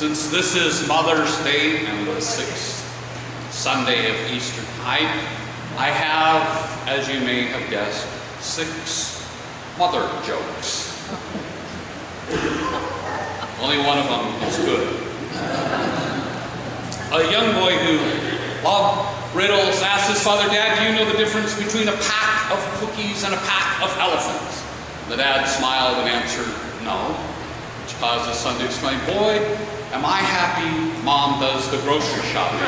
Since this is Mother's Day and the 6th Sunday of Easter tide, I have, as you may have guessed, 6 mother jokes. Only one of them is good. A young boy who loved riddles asked his father, "Dad, do you know the difference between a pack of cookies and a pack of elephants?" The dad smiled and answered, "No," which caused his son to exclaim, "Boy, am I happy Mom does the grocery shopping."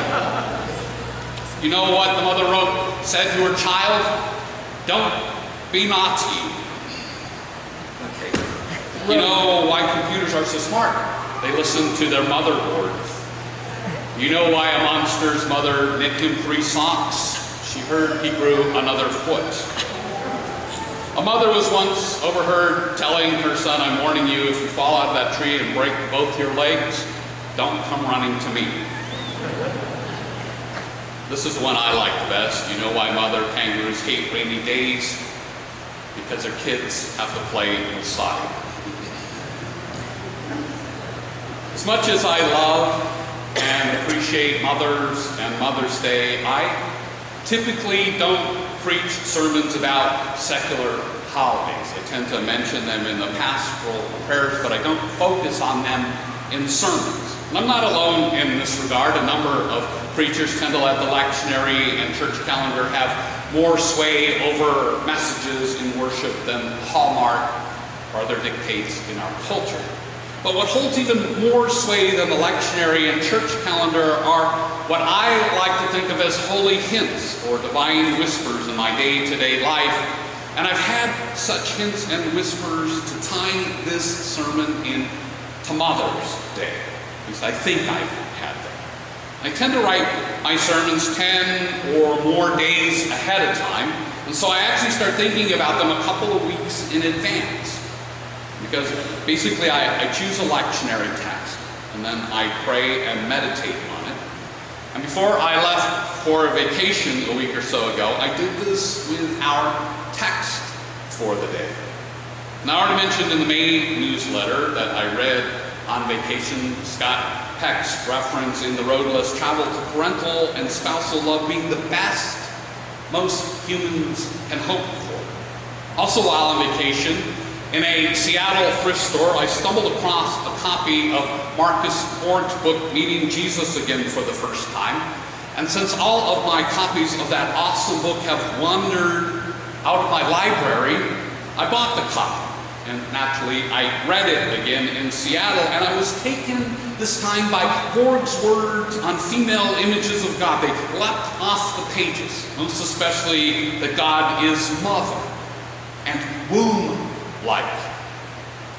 You know what the mother said to her child? "Don't be naughty." Okay. You know why computers are so smart? They listen to their motherboard. You know why a monster's mother knit him 3 socks? She heard he grew another foot. A mother was once overheard telling her son, "I'm warning you, if you fall out of that tree and break both your legs, don't come running to me." This is the one I like the best. You know why mother kangaroos hate rainy days? Because their kids have to play inside. As much as I love and appreciate mothers and Mother's Day, I typically don't preach sermons about secular holidays. I tend to mention them in the pastoral prayers, but I don't focus on them in sermons. And I'm not alone in this regard. A number of preachers tend to let the lectionary and church calendar have more sway over messages in worship than Hallmark or other dictates in our culture. But what holds even more sway than the lectionary and church calendar are what I like to think of as holy hints or divine whispers in my day-to-day life. And I've had such hints and whispers to tie this sermon in to Mother's Day. At least I think I've had them. I tend to write my sermons 10 or more days ahead of time, and so I actually start thinking about them a couple of weeks in advance. Because basically I choose a lectionary text, and then I pray and meditate on it. And before I left for a vacation a week or so ago, I did this with our text for the day. Now, I already mentioned in the May newsletter that I read on vacation Scott Peck's reference in The Road Less Traveled to parental and spousal love being the best most humans can hope for. Also, while on vacation, in a Seattle thrift store, I stumbled across a copy of Marcus Ford's book, Meeting Jesus Again for the First Time. And since all of my copies of that awesome book have wandered out of my library, I bought the copy. And naturally, I read it again in Seattle, and I was taken this time by Ford's words on female images of God. They leapt off the pages, most especially that God is mother and womb-like.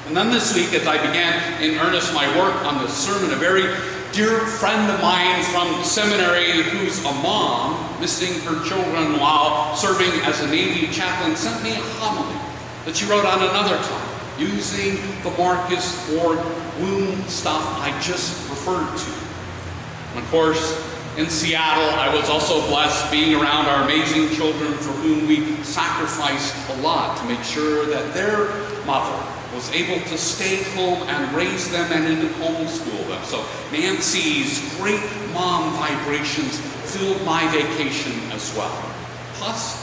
And then this week, as I began in earnest my work on this sermon, a very dear friend of mine from seminary who's a mom, missing her children while serving as a Navy chaplain, sent me a homily that she wrote on another time, using the Marcus Ford womb stuff I just referred to. And of course, in Seattle, I was also blessed being around our amazing children for whom we sacrificed a lot to make sure that their mother was able to stay home and raise them and even homeschool them. So Nancy's great mom vibrations filled my vacation as well. Plus,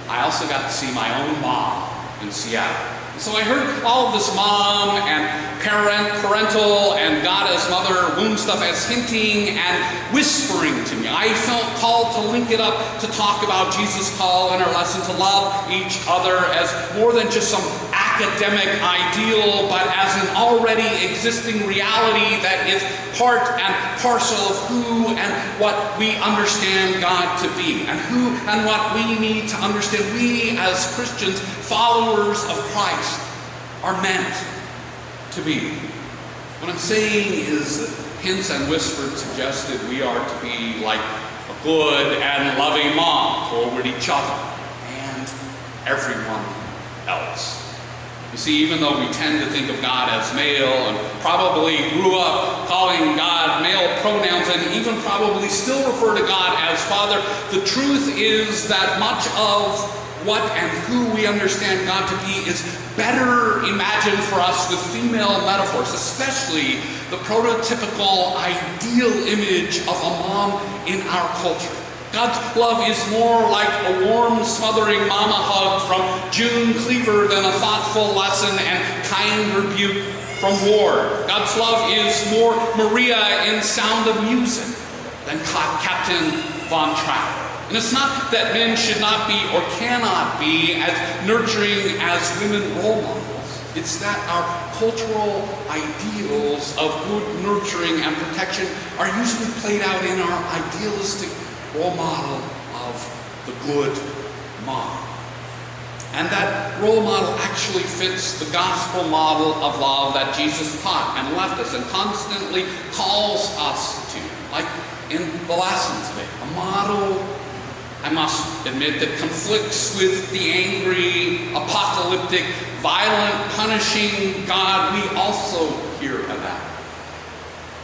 I also got to see my own mom in Seattle. So I heard all of this mom and parental and God as mother womb stuff as hinting and whispering to me. I felt called to link it up to talk about Jesus' call in our lesson to love each other as more than just some academic ideal, but as an already existing reality that is part and parcel of who and what we understand God to be, and who and what we need to understand. We as Christians, followers of Christ, are meant to be. What I'm saying is that hints and whispers suggested we are to be like a good and loving mom toward each other and everyone else. You see, even though we tend to think of God as male and probably grew up calling God male pronouns and even probably still refer to God as Father, the truth is that much of what and who we understand God to be is better imagined for us with female metaphors, especially the prototypical ideal image of a mom in our culture. God's love is more like a warm, smothering mama hug from June Cleaver than a thoughtful lesson and kind rebuke from Ward. God's love is more Maria in Sound of Music than Captain Von Trapp. And it's not that men should not be or cannot be as nurturing as women role models. It's that our cultural ideals of good nurturing and protection are usually played out in our idealistic role model of the good mom. And that role model actually fits the gospel model of love that Jesus taught and left us and constantly calls us to. Like in the lesson today, a model, I must admit, that conflicts with the angry, apocalyptic, violent, punishing God we also hear about.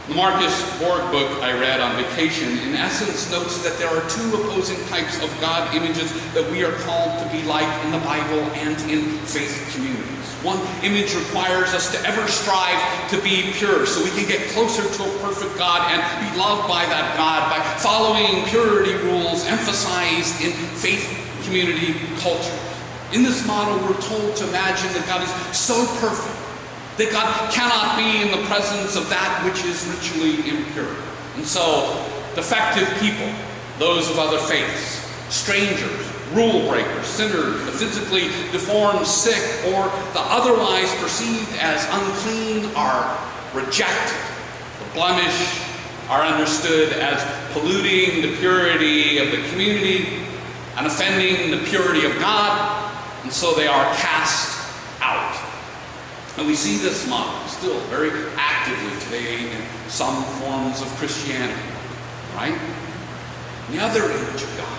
The Marcus Borg book I read on vacation, in essence, notes that there are two opposing types of God images that we are called to be like in the Bible and in faith communities. One image requires us to ever strive to be pure so we can get closer to a perfect God and be loved by that God by following purity rules emphasized in faith community culture. In this model, we're told to imagine that God is so perfect that God cannot be in the presence of that which is ritually impure. And so, defective people, those of other faiths, strangers, rule breakers, sinners, the physically deformed, sick, or the otherwise perceived as unclean are rejected. The blemish are understood as polluting the purity of the community and offending the purity of God, and so they are cast out. And we see this model still very actively today in some forms of Christianity, right? And the other image of God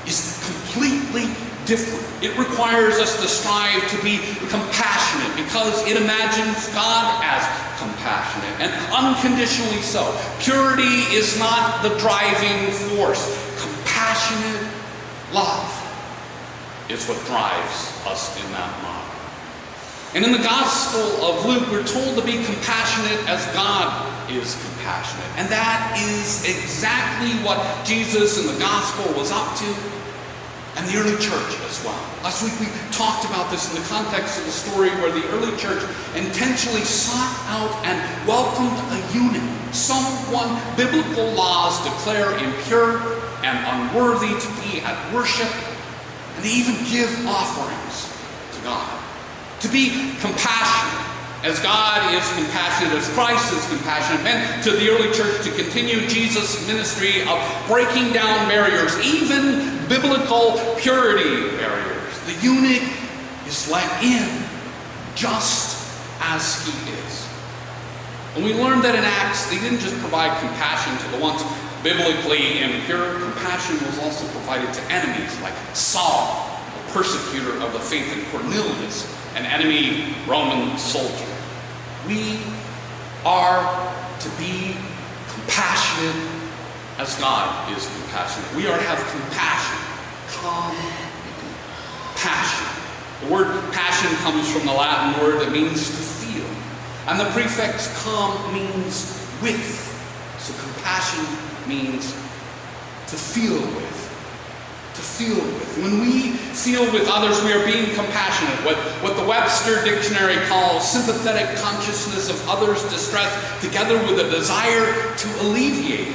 is completely different. It requires us to strive to be compassionate because it imagines God as compassionate and unconditionally so. Purity is not the driving force. Compassionate love is what drives us in that model. And in the Gospel of Luke, we're told to be compassionate as God is compassionate. And that is exactly what Jesus in the Gospel was up to, and the early church as well. Last week we talked about this in the context of the story where the early church intentionally sought out and welcomed a eunuch, someone biblical laws declare impure and unworthy to be at worship, and they even give offerings to God. To be compassionate, as God is compassionate, as Christ is compassionate, meant to the early church to continue Jesus' ministry of breaking down barriers, even biblical purity barriers. The eunuch is let in just as he is. And we learned that in Acts, they didn't just provide compassion to the ones biblically impure. Compassion was also provided to enemies like Saul, the persecutor of the faith, and Cornelius, an enemy Roman soldier. We are to be compassionate as God is compassionate. We are to have compassion, passion. The word passion comes from the Latin word that means to feel. And the prefix com means with. So compassion means to feel with. To feel with. When we feel with others, we are being compassionate. What the Webster Dictionary calls sympathetic consciousness of others' distress, together with a desire to alleviate it.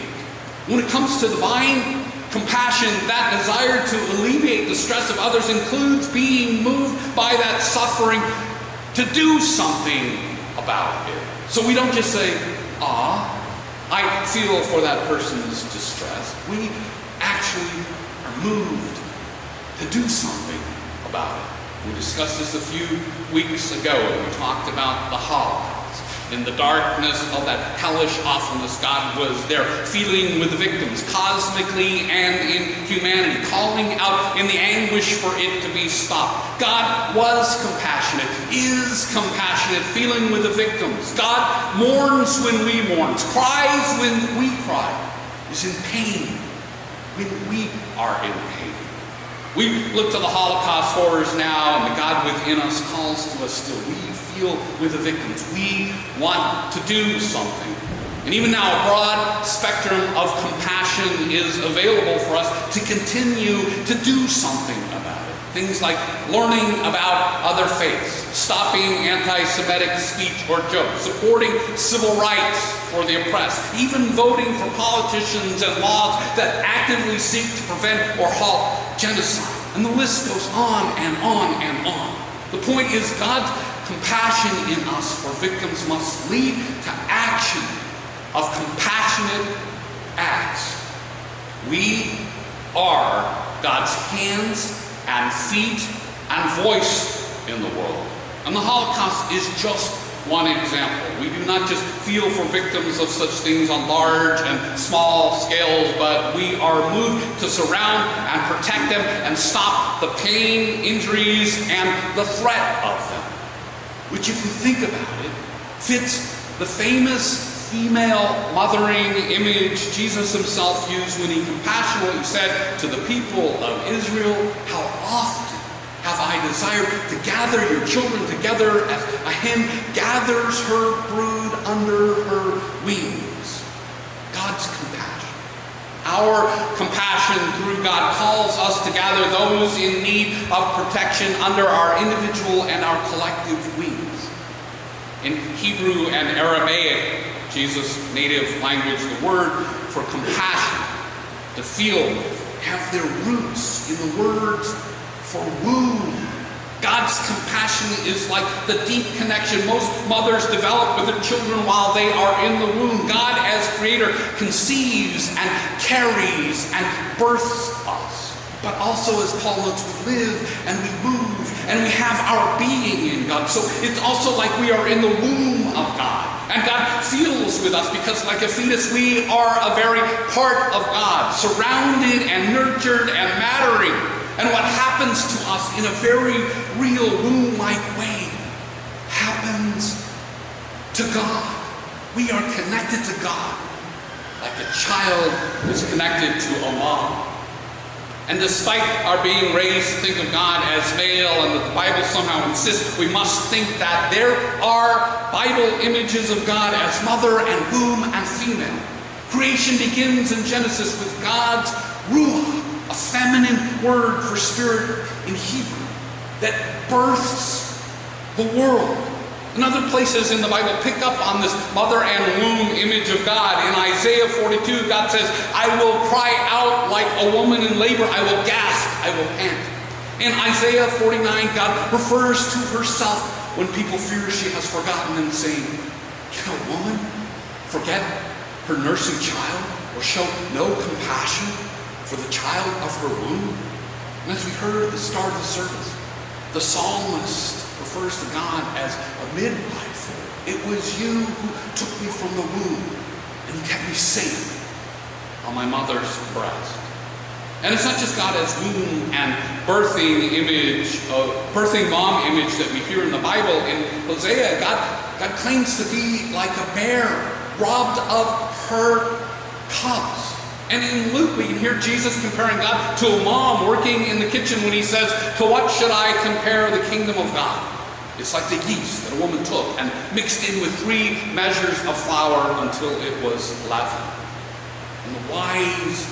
When it comes to divine compassion, that desire to alleviate the stress of others includes being moved by that suffering to do something about it. So we don't just say, I feel for that person's distress. We actually moved to do something about it. We discussed this a few weeks ago when we talked about the Holocaust. In the darkness of that hellish awfulness, God was there, feeling with the victims, cosmically and in humanity, calling out in the anguish for it to be stopped. God was compassionate, is compassionate, feeling with the victims. God mourns when we mourn, cries when we cry, is in pain when we are in pain. We look to the Holocaust horrors now, and the God within us calls to us still. We feel with the victims. We want to do something. And even now, a broad spectrum of compassion is available for us to continue to do something about it. Things like learning about other faiths, stopping anti-Semitic speech or jokes, supporting civil rights for the oppressed, even voting for politicians and laws that actively seek to prevent or halt genocide. And the list goes on and on and on. The point is, God's compassion in us for victims must lead to action of compassionate acts. We are God's hands and feet and voice in the world. And the Holocaust is just one example. We do not just feel for victims of such things on large and small scales, but we are moved to surround and protect them and stop the pain, injuries, and the threat of them. Which, if you think about it, fits the famous female mothering image Jesus himself used when he compassionately said to the people of Israel, "How often have I desired to gather your children together as a hen gathers her brood under her wings." God's compassion. Our compassion through God calls us to gather those in need of protection under our individual and our collective wings. In Hebrew and Aramaic, Jesus' native language, the word for compassion, to feel, have their roots in the words for womb. God's compassion is like the deep connection most mothers develop with their children while they are in the womb. God, as creator, conceives and carries and births us. But also, as Paul notes, we live and we move and we have our being in God. So it's also like we are in the womb of God. And God feels with us because, like a fetus, we are a very part of God, surrounded and nurtured and mattering. And what happens to us in a very real womb-like way happens to God. We are connected to God like a child is connected to a mom. And despite our being raised to think of God as male, and that the Bible somehow insists we must think that, there are Bible images of God as mother and womb and female. Creation begins in Genesis with God's ruach, a feminine word for spirit in Hebrew, that births the world. And other places in the Bible pick up on this mother and womb image of God. In Isaiah 42, God says, "I will cry out like a woman in labor. I will gasp, I will pant." In Isaiah 49, God refers to herself when people fear she has forgotten them, saying, "Can a woman forget her nursing child or show no compassion for the child of her womb?" And as we heard at the start of the service, the psalmist refers to God as a midwife. "It was you who took me from the womb, and you kept me safe on my mother's breast." And it's not just God as womb and birthing mom image that we hear in the Bible. In Hosea, God claims to be like a bear robbed of her cubs. And in Luke, we can hear Jesus comparing God to a mom working in the kitchen when he says, "To what should I compare the kingdom of God? It's like the yeast that a woman took and mixed in with 3 measures of flour until it was leavened." And the wise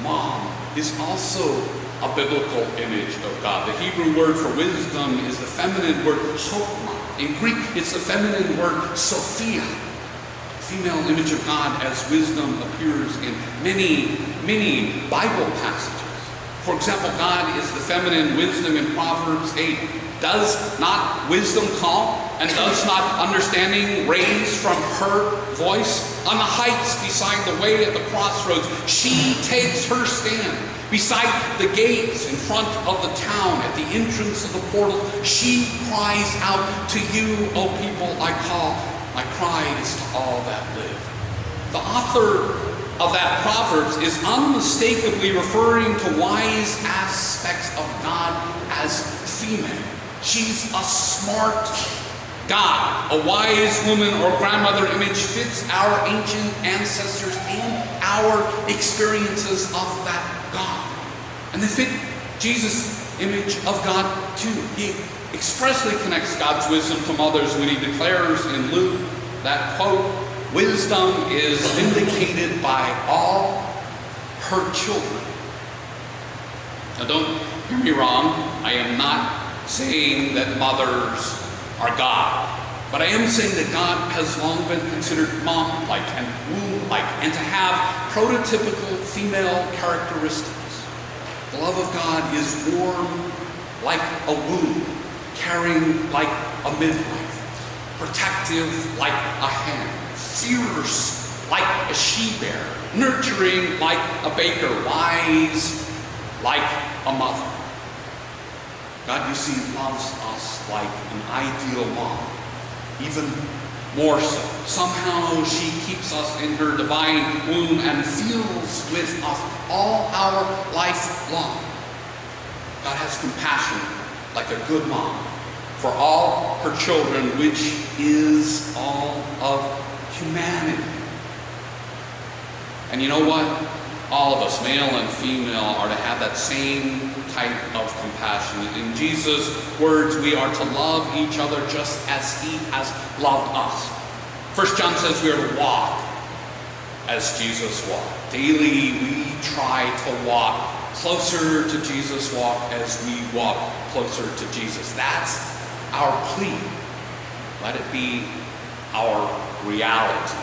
mom is also a biblical image of God. The Hebrew word for wisdom is the feminine word chokmah. In Greek, it's the feminine word Sophia. Female image of God as wisdom appears in many Bible passages. For example, God is the feminine wisdom in Proverbs 8. "Does not wisdom call, and does not understanding raise from her voice? On the heights beside the way at the crossroads, she takes her stand. Beside the gates in front of the town, at the entrance of the portal, she cries out to you, O people I call. My cry is to all that live." The author of that Proverbs is unmistakably referring to wise aspects of God as female. She's a smart God. A wise woman or grandmother image fits our ancient ancestors and our experiences of that God. And they fit Jesus' image of God too. He expressly connects God's wisdom to mothers when he declares in Luke that, quote, wisdom is vindicated by all her children. Now don't hear me wrong. I am not saying that mothers are God. But I am saying that God has long been considered mom-like and womb-like, and to have prototypical female characteristics. The love of God is warm like a womb, caring like a midwife, protective like a hen, fierce like a she-bear, nurturing like a baker, wise like a mother. God, you see, loves us like an ideal mom. Even more so. Somehow she keeps us in her divine womb and feels with us all our life long. God has compassion like a good mom for all her children, which is all of humanity. And you know what? All of us, male and female, are to have that same type of compassion. In Jesus' words, we are to love each other just as he has loved us. 1 John says we are to walk as Jesus walked. Daily we try to walk closer to Jesus' walk as we walk closer to Jesus. That's our plea. Let it be our reality.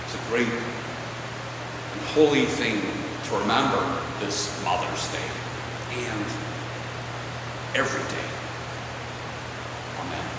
It's a great and holy thing to remember this Mother's Day and every day. Amen.